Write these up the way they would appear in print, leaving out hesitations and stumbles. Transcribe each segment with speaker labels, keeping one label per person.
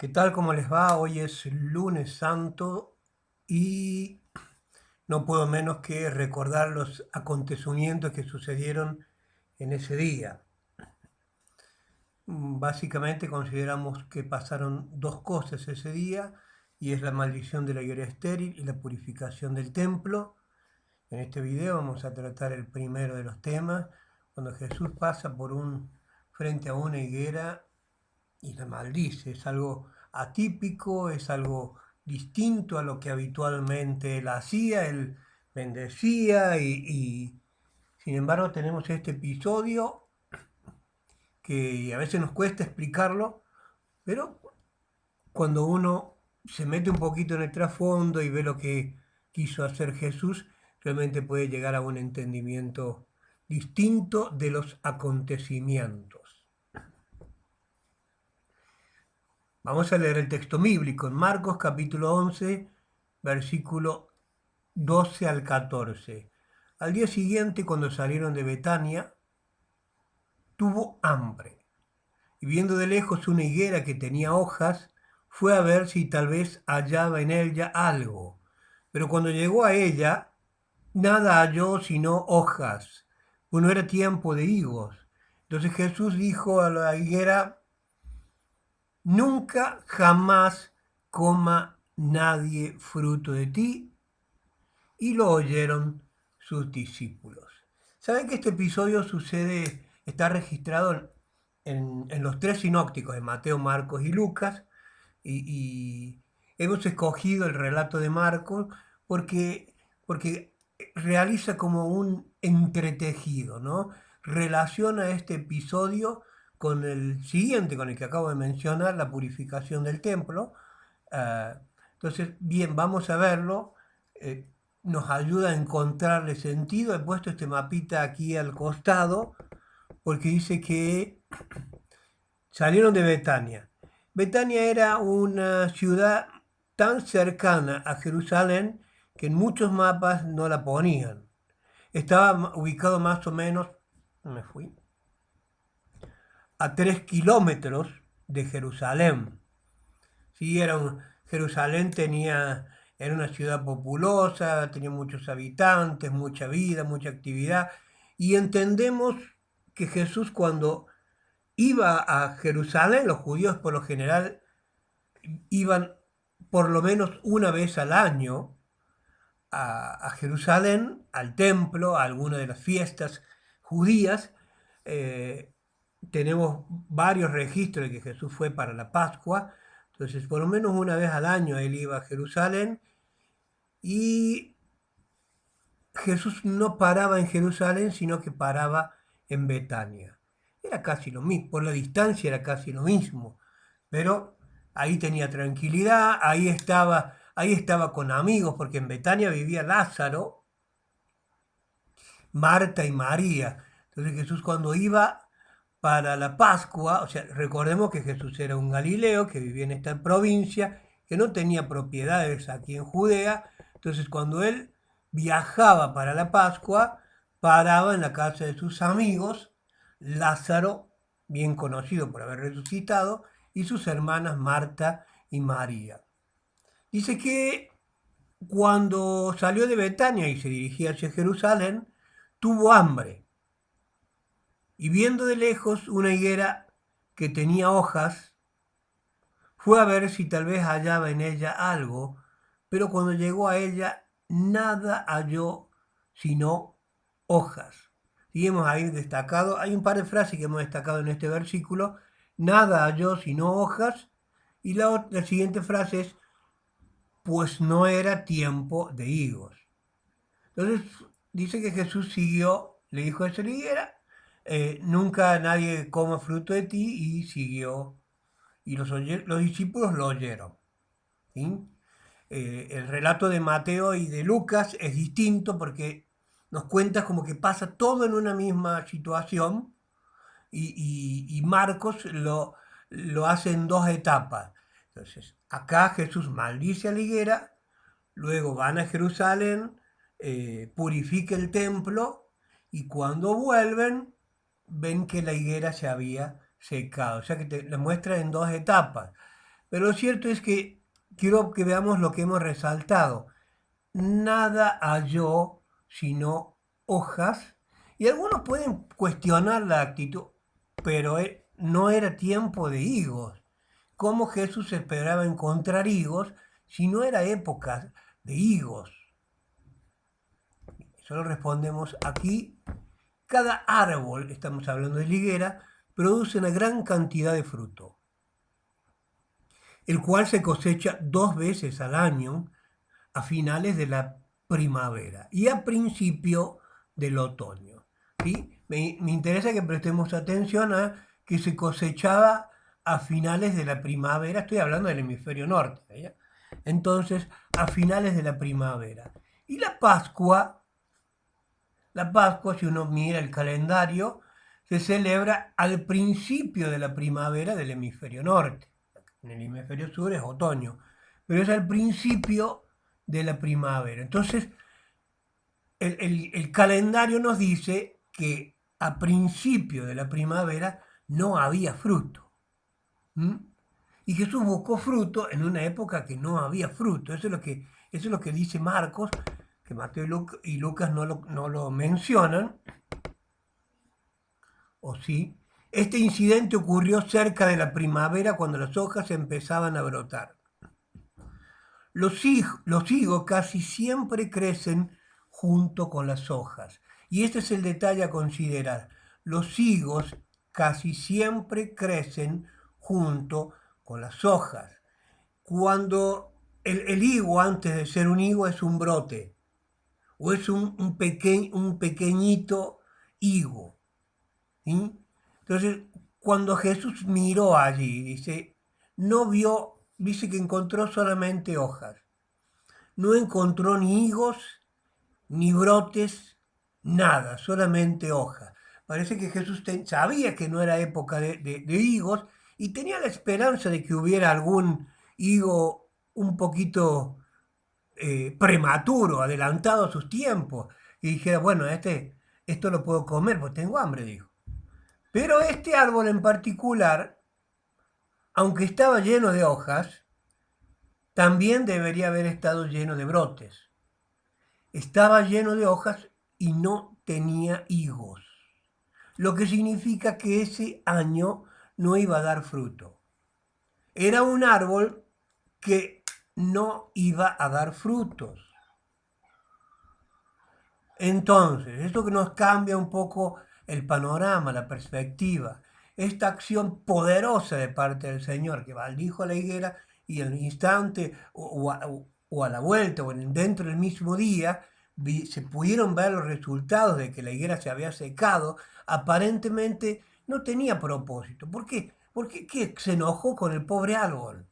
Speaker 1: ¿Qué tal? ¿Cómo les va? Hoy es lunes santo y no puedo menos que recordar los acontecimientos que sucedieron en ese día. Básicamente consideramos que pasaron dos cosas ese día y es la maldición de la higuera estéril y la purificación del templo. En este video vamos a tratar el primero de los temas, cuando Jesús pasa frente a una higuera y la maldice. Es algo atípico, es algo distinto a lo que habitualmente él hacía, él bendecía y sin embargo tenemos este episodio que a veces nos cuesta explicarlo, pero cuando uno se mete un poquito en el trasfondo y ve lo que quiso hacer Jesús, realmente puede llegar a un entendimiento distinto de los acontecimientos. Vamos a leer el texto bíblico en Marcos capítulo 11, versículo 12 al 14. Al día siguiente, cuando salieron de Betania, tuvo hambre y viendo de lejos una higuera que tenía hojas, fue a ver si tal vez hallaba en ella algo. Pero cuando llegó a ella, nada halló sino hojas, pues no era tiempo de higos. Entonces Jesús dijo a la higuera: nunca jamás coma nadie fruto de ti. Y lo oyeron sus discípulos. ¿Saben que este episodio está registrado en los tres sinópticos, de Mateo, Marcos y Lucas? Y hemos escogido el relato de Marcos porque realiza como un entretejido, ¿no? Relaciona este episodio con el siguiente, con el que acabo de mencionar, la purificación del templo. Ah, entonces, bien, vamos a verlo. eh, Nos ayuda a encontrarle sentido. He puesto este mapita aquí al costado porque dice que salieron de Betania. Betania era una ciudad tan cercana a Jerusalén que en muchos mapas no la ponían. Estaba ubicado más o menos, me fui, a 3 kilómetros de Jerusalén. Sí, Jerusalén era una ciudad populosa, tenía muchos habitantes, mucha vida, mucha actividad. Y entendemos que Jesús, cuando iba a Jerusalén, los judíos por lo general iban por lo menos una vez al año a Jerusalén, al templo, a alguna de las fiestas judías. Eh, Tenemos varios registros de que Jesús fue para la Pascua. Entonces, por lo menos una vez al año él iba a Jerusalén y Jesús no paraba en Jerusalén, sino que paraba en Betania. Era casi lo mismo, por la distancia era casi lo mismo, pero ahí tenía tranquilidad, ahí estaba con amigos, porque en Betania vivía Lázaro, Marta y María. Entonces Jesús, cuando iba para la Pascua, o sea, recordemos que Jesús era un Galileo que vivía en esta provincia, que no tenía propiedades aquí en Judea. Entonces, cuando él viajaba para la Pascua, paraba en la casa de sus amigos, Lázaro, bien conocido por haber resucitado, y sus hermanas Marta y María. Dice que cuando salió de Betania y se dirigía hacia Jerusalén, tuvo hambre y viendo de lejos una higuera que tenía hojas, fue a ver si tal vez hallaba en ella algo, pero cuando llegó a ella nada halló sino hojas. Y hemos ahí destacado, hay un par de frases que hemos destacado en este versículo: nada halló sino hojas, y la siguiente frase es: pues no era tiempo de higos. Entonces dice que Jesús siguió, le dijo a esa higuera: nunca nadie coma fruto de ti, y siguió, y los discípulos lo oyeron. ¿Sí? El relato de Mateo y de Lucas es distinto porque nos cuenta como que pasa todo en una misma situación y Marcos lo hace en dos etapas. Entonces, acá Jesús maldice a la higuera, luego van a Jerusalén, purifica el templo y cuando vuelven ven que la higuera se había secado. O sea que te la muestra en dos etapas. Pero lo cierto es que quiero que veamos lo que hemos resaltado. Nada halló sino hojas, y algunos pueden cuestionar la actitud, pero no era tiempo de higos. ¿Cómo Jesús esperaba encontrar higos si no era época de higos? Solo respondemos aquí. Cada árbol, estamos hablando de la higuera, produce una gran cantidad de fruto, el cual se cosecha 2 veces al año, a finales de la primavera y a principio del otoño. ¿Sí? Me interesa que prestemos atención a que se cosechaba a finales de la primavera, estoy hablando del hemisferio norte, ¿ya? Entonces, a finales de la primavera. Y la Pascua, si uno mira el calendario, se celebra al principio de la primavera del hemisferio norte. En el hemisferio sur es otoño, pero es al principio de la primavera. Entonces, el calendario nos dice que a principio de la primavera no había fruto. ¿Mm? Y Jesús buscó fruto en una época que no había fruto. Eso es lo que dice Marcos, que Mateo y Lucas no lo mencionan, o sí. Este incidente ocurrió cerca de la primavera, cuando las hojas empezaban a brotar. Los higos casi siempre crecen junto con las hojas. Y este es el detalle a considerar. Los higos casi siempre crecen junto con las hojas. Cuando el higo, antes de ser un higo, es un brote, o es un pequeñito higo. ¿Sí? Entonces, cuando Jesús miró allí, dice, no vio, dice que encontró solamente hojas. No encontró ni higos, ni brotes, nada, solamente hojas. Parece que Jesús sabía que no era época de higos, y tenía la esperanza de que hubiera algún higo un poquito prematuro, adelantado a sus tiempos, y dijera, bueno, esto lo puedo comer porque tengo hambre, dijo. Pero este árbol en particular, aunque estaba lleno de hojas, también debería haber estado lleno de brotes. Estaba lleno de hojas y no tenía higos, lo que significa que ese año no iba a dar fruto. Era un árbol que no iba a dar frutos. Entonces, esto que nos cambia un poco el panorama, la perspectiva. Esta acción poderosa de parte del Señor, que maldijo a la higuera, y al instante o a la vuelta o dentro del mismo día se pudieron ver los resultados de que la higuera se había secado, aparentemente no tenía propósito. ¿Por qué? Porque ¿qué? Se enojó con el pobre árbol.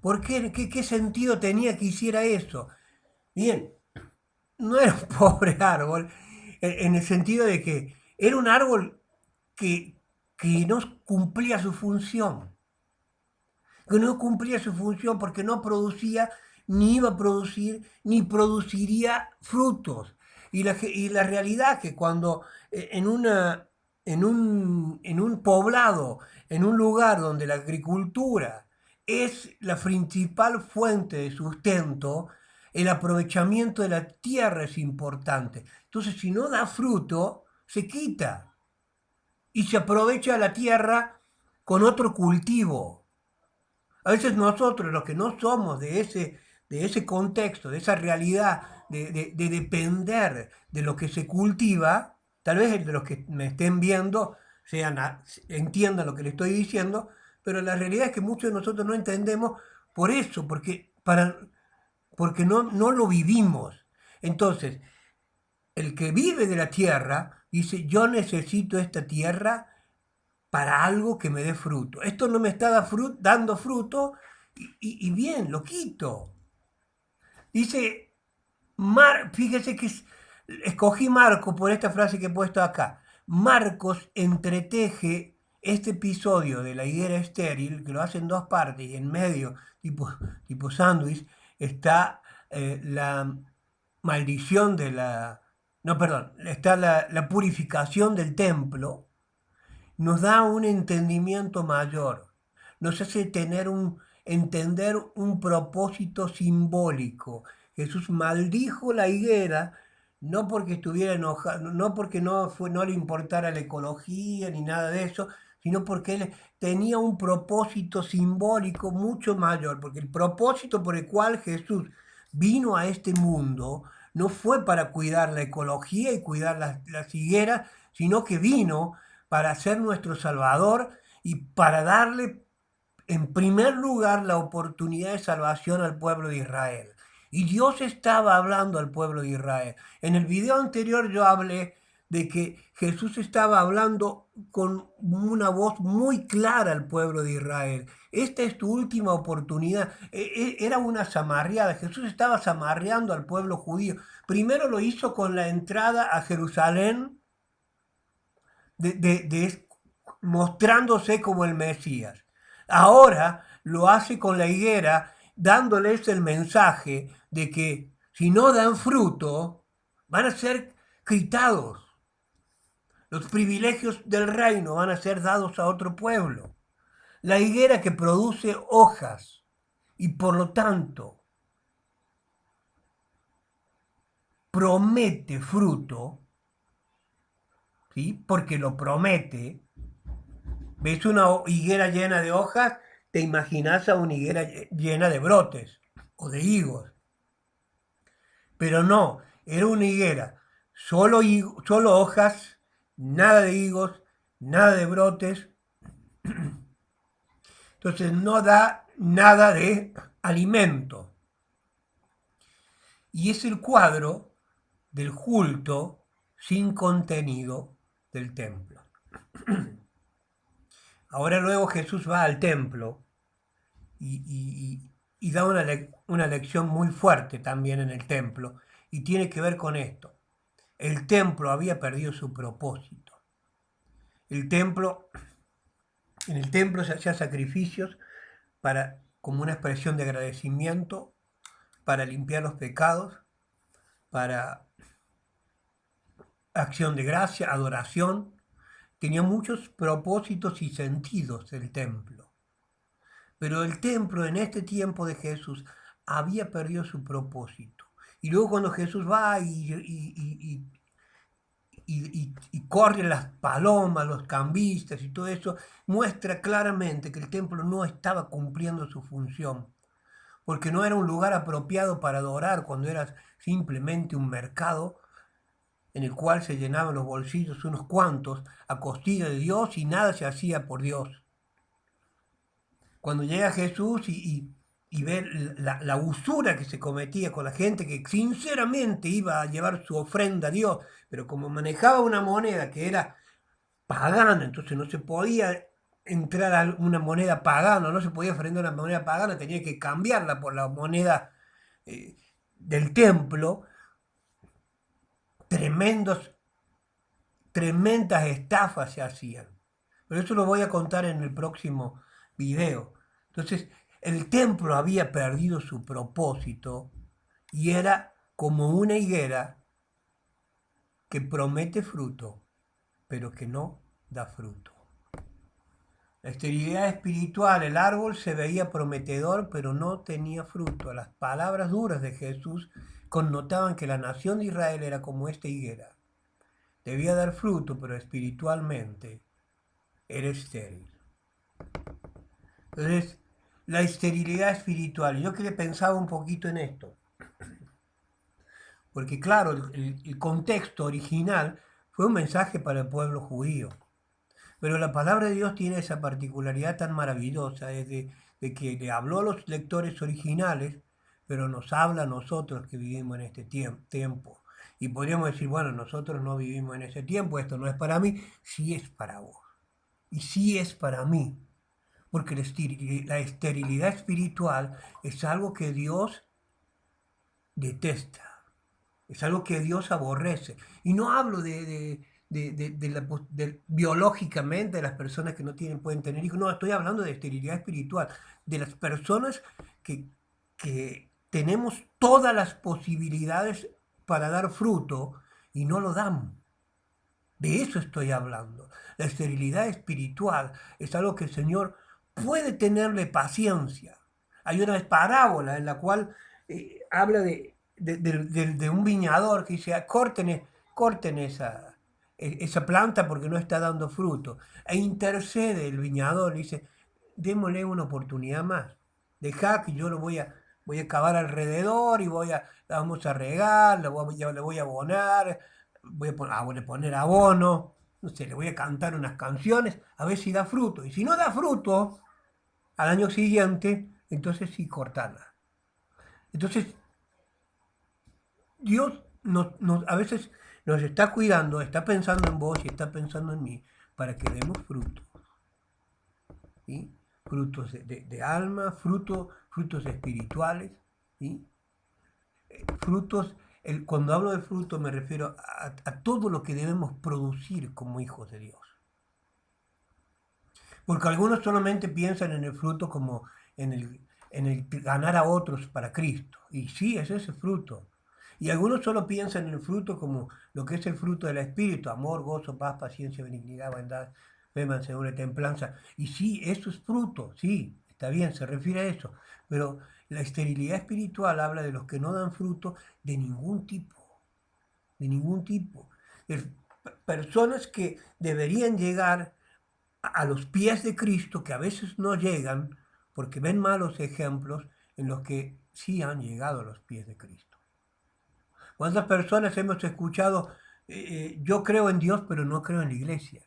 Speaker 1: ¿Por qué? ¿Qué sentido tenía que hiciera eso? Bien, no era un pobre árbol, en el sentido de que era un árbol que, que no cumplía su función, que no cumplía su función porque no producía, ni iba a producir, ni produciría frutos. Y la realidad es que cuando en un poblado, en un lugar donde la agricultura es la principal fuente de sustento, el aprovechamiento de la tierra es importante. Entonces, si no da fruto, se quita y se aprovecha la tierra con otro cultivo. A veces nosotros, los que no somos de ese contexto, de esa realidad, de depender de lo que se cultiva, tal vez de los que me estén viendo entiendan lo que le estoy diciendo, pero la realidad es que muchos de nosotros no entendemos por eso, porque no lo vivimos. Entonces, el que vive de la tierra dice, yo necesito esta tierra para algo que me dé fruto. Esto no me está dando fruto, y bien, lo quito. Dice, fíjese que escogí Marcos por esta frase que he puesto acá. Marcos entreteje este episodio de la higuera estéril, que lo hace en dos partes, y en medio, tipo sándwich, está la maldición de la... No, perdón, está la purificación del templo. Nos da un entendimiento mayor, nos hace entender un propósito simbólico. Jesús maldijo la higuera, no porque estuviera enojado, no porque no le importara la ecología ni nada de eso, sino porque él tenía un propósito simbólico mucho mayor, porque el propósito por el cual Jesús vino a este mundo no fue para cuidar la ecología y cuidar las higueras, sino que vino para ser nuestro Salvador y para darle en primer lugar la oportunidad de salvación al pueblo de Israel. Y Dios estaba hablando al pueblo de Israel. En el video anterior yo hablé de que Jesús estaba hablando con una voz muy clara al pueblo de Israel. Esta es tu última oportunidad. Era una zamarreada. Jesús estaba zamarreando al pueblo judío. Primero lo hizo con la entrada a Jerusalén, mostrándose como el Mesías. Ahora lo hace con la higuera, dándoles el mensaje de que si no dan fruto, van a ser quitados. Los privilegios del reino van a ser dados a otro pueblo. La higuera que produce hojas y por lo tanto promete fruto, ¿sí? Porque lo promete. ¿Ves una higuera llena de hojas? Te imaginas a una higuera llena de brotes o de higos. Pero no, era una higuera, solo hojas, nada de higos, nada de brotes. Entonces no da nada de alimento. Y es el cuadro del culto sin contenido del templo. Ahora luego Jesús va al templo y da una lección muy fuerte también en el templo y tiene que ver con esto. El templo había perdido su propósito. En el templo se hacían sacrificios como una expresión de agradecimiento, para limpiar los pecados, para acción de gracia, adoración. Tenía muchos propósitos y sentidos el templo. Pero el templo en este tiempo de Jesús había perdido su propósito. Y luego cuando Jesús va y corren las palomas, los cambistas y todo eso, muestra claramente que el templo no estaba cumpliendo su función, porque no era un lugar apropiado para adorar cuando era simplemente un mercado en el cual se llenaban los bolsillos unos cuantos a costilla de Dios y nada se hacía por Dios. Cuando llega Jesús y ve la usura que se cometía con la gente que sinceramente iba a llevar su ofrenda a Dios, pero como manejaba una moneda que era pagana, entonces no se podía entrar a una moneda pagana, no se podía ofrendar una moneda pagana, tenía que cambiarla por la moneda del templo. Tremendas estafas se hacían. Pero eso lo voy a contar en el próximo video. Entonces, el templo había perdido su propósito y era como una higuera que promete fruto, pero que no da fruto. La esterilidad espiritual, el árbol se veía prometedor, pero no tenía fruto. Las palabras duras de Jesús connotaban que la nación de Israel era como esta higuera. Debía dar fruto, pero espiritualmente era estéril. Entonces, la esterilidad espiritual. Yo que pensaba un poquito en esto. Porque claro, el contexto original fue un mensaje para el pueblo judío. Pero la palabra de Dios tiene esa particularidad tan maravillosa de que le habló a los lectores originales, pero nos habla a nosotros que vivimos en este tiempo. Y podríamos decir, bueno, nosotros no vivimos en ese tiempo, esto no es para mí, sí es para vos. Y sí es para mí. Porque la esterilidad espiritual es algo que Dios detesta. Es algo que Dios aborrece. Y no hablo biológicamente de las personas que no pueden tener hijos. No, estoy hablando de esterilidad espiritual. De las personas que tenemos todas las posibilidades para dar fruto y no lo dan. De eso estoy hablando. La esterilidad espiritual es algo que el Señor puede tenerle paciencia. Hay una parábola en la cual habla de un viñador que dice: corten esa planta porque no está dando fruto. E intercede el viñador, dice: démosle una oportunidad más. Dejá que yo voy a cavar alrededor y la vamos a regar, le voy a abonar, voy a poner abono, no sé, le voy a cantar unas canciones, a ver si da fruto. Y si no da fruto, al año siguiente, entonces sí cortarla. Entonces, Dios a veces nos está cuidando, está pensando en vos y está pensando en mí para que demos frutos. ¿Sí? Frutos de alma, frutos espirituales. ¿Sí? Frutos, cuando hablo de fruto me refiero a todo lo que debemos producir como hijos de Dios. Porque algunos solamente piensan en el fruto como en el ganar a otros para Cristo. Y sí, es ese fruto. Y algunos solo piensan en el fruto como lo que es el fruto del Espíritu: amor, gozo, paz, paciencia, benignidad, bondad, fe, mansedumbre, templanza. Y sí, eso es fruto, sí, está bien, se refiere a eso. Pero la esterilidad espiritual habla de los que no dan fruto de ningún tipo, de ningún tipo. De personas que deberían llegar a los pies de Cristo, que a veces no llegan porque ven malos ejemplos en los que sí han llegado a los pies de Cristo. ¿Cuántas personas hemos escuchado: yo creo en Dios pero no creo en la iglesia?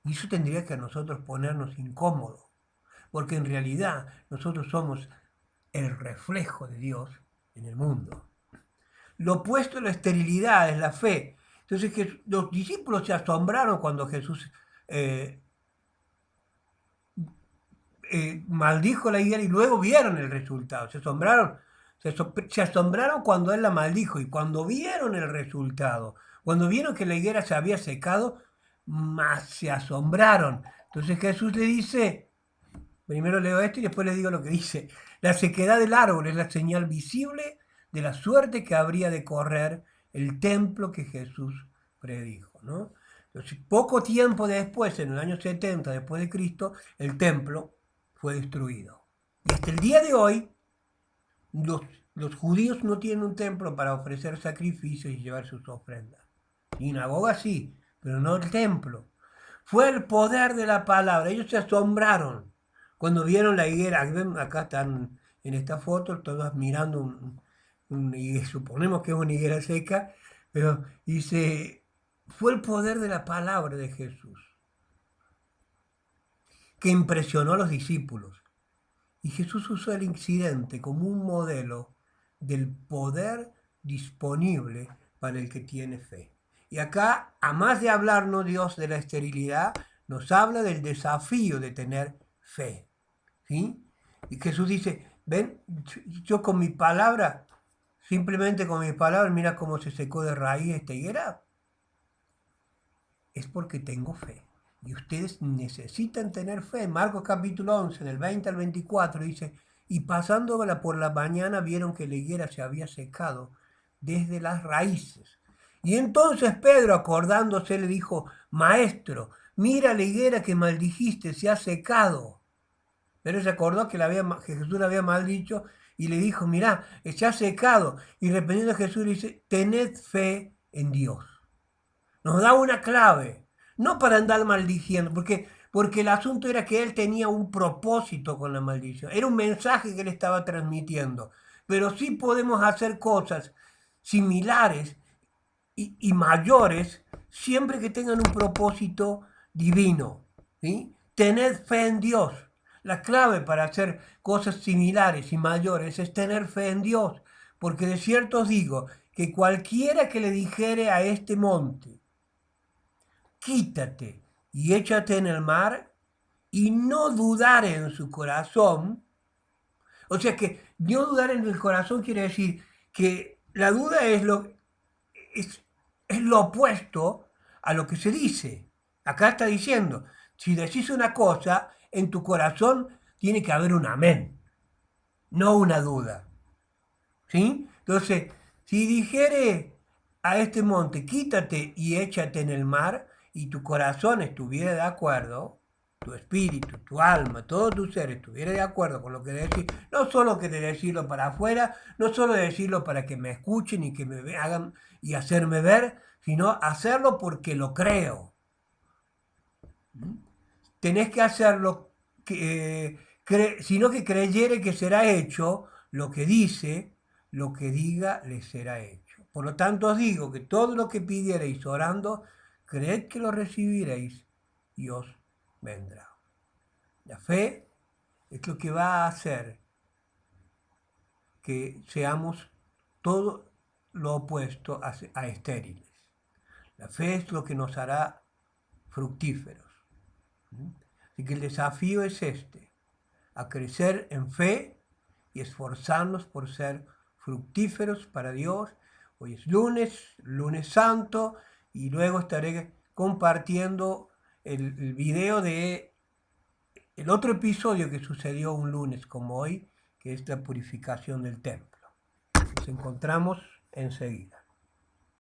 Speaker 1: Y eso tendría que a nosotros ponernos incómodos, porque en realidad nosotros somos el reflejo de Dios en el mundo. Lo opuesto a la esterilidad es la fe. Entonces los discípulos se asombraron cuando Jesús eh, maldijo la higuera y luego vieron el resultado. Se asombraron cuando él la maldijo y cuando vieron el resultado, cuando vieron que la higuera se había secado, más se asombraron. Entonces Jesús le dice, primero leo esto y después les digo lo que dice: la sequedad del árbol es la señal visible de la suerte que habría de correr el templo que Jesús predijo, ¿no? Entonces, poco tiempo después, en el año 70 después de Cristo, el templo fue destruido. Y hasta el día de hoy, los, los judíos no tienen un templo para ofrecer sacrificios y llevar sus ofrendas. Sinagoga sí, pero no el templo. Fue el poder de la palabra. Ellos se asombraron cuando vieron la higuera. Acá están en esta foto, todos mirando suponemos que es una higuera seca, pero dice: fue el poder de la palabra de Jesús que impresionó a los discípulos. Y Jesús usó el incidente como un modelo del poder disponible para el que tiene fe. Y acá, a más de hablarnos Dios de la esterilidad, nos habla del desafío de tener fe. ¿Sí? Y Jesús dice: ven, yo con mi palabra, simplemente con mi palabra, mira cómo se secó de raíz esta higuera. Es porque tengo fe. Y ustedes necesitan tener fe. Marcos capítulo 11, del 20 al 24, dice: y pasándola por la mañana vieron que la higuera se había secado desde las raíces. Y entonces Pedro, acordándose, le dijo: maestro, mira la higuera que maldijiste, se ha secado. Pero se acordó que Jesús le había maldicho y le dijo: mirá, se ha secado. Y reprendiendo a Jesús le dice: tened fe en Dios. Nos da una clave, no para andar maldiciendo, porque el asunto era que él tenía un propósito con la maldición, era un mensaje que él estaba transmitiendo, pero sí podemos hacer cosas similares y mayores siempre que tengan un propósito divino, ¿sí? Tened fe en Dios. La clave para hacer cosas similares y mayores es tener fe en Dios, porque de cierto os digo que cualquiera que le dijere a este monte: quítate y échate en el mar, y no dudar en su corazón. O sea que no dudar en el corazón quiere decir que la duda es, es lo opuesto a lo que se dice. Acá está diciendo: si decís una cosa, en tu corazón tiene que haber un amén, no una duda. ¿Sí? Entonces, si dijere a este monte: quítate y échate en el mar, y tu corazón estuviera de acuerdo, tu espíritu, tu alma, todo tu ser estuviera de acuerdo con lo que decís, no solo que de decirlo para afuera, no solo de decirlo para que me escuchen y que me hagan y hacerme ver, sino hacerlo porque lo creo. Tenés que hacerlo, sino que creyere que será hecho lo que dice, lo que diga le será hecho. Por lo tanto os digo que todo lo que pidiereis orando, creed que lo recibiréis y os vendrá. La fe es lo que va a hacer que seamos todo lo opuesto a estériles. La fe es lo que nos hará fructíferos. Así que el desafío es este, a crecer en fe y esforzarnos por ser fructíferos para Dios. Hoy es lunes santo, y luego estaré compartiendo el video de el otro episodio que sucedió un lunes como hoy, que es la purificación del templo. Nos encontramos enseguida.